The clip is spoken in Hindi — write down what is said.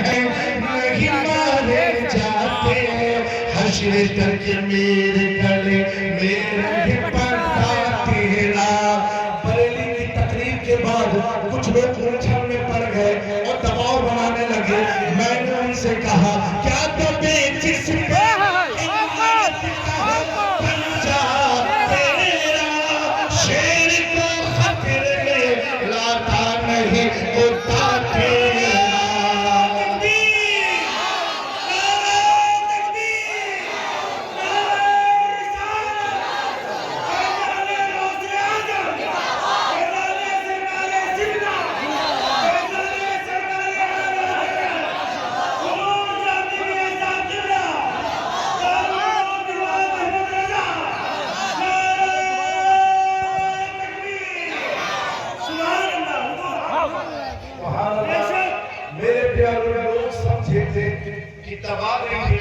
हैं नहीं मारे जाते, हश्र तक मेरे गले मेरे पड़ता तेरा। बरेली की तकरीर के बाद कुछ लोग उलझन में पड़ गए और दबाव बनाने लगे। मैंने उनसे कहा क्या दबे जिस पे शेर को खतरे में लाता नहीं होता तेरा। मेरे प्यारे लोग समझे थे कि तबाह नहीं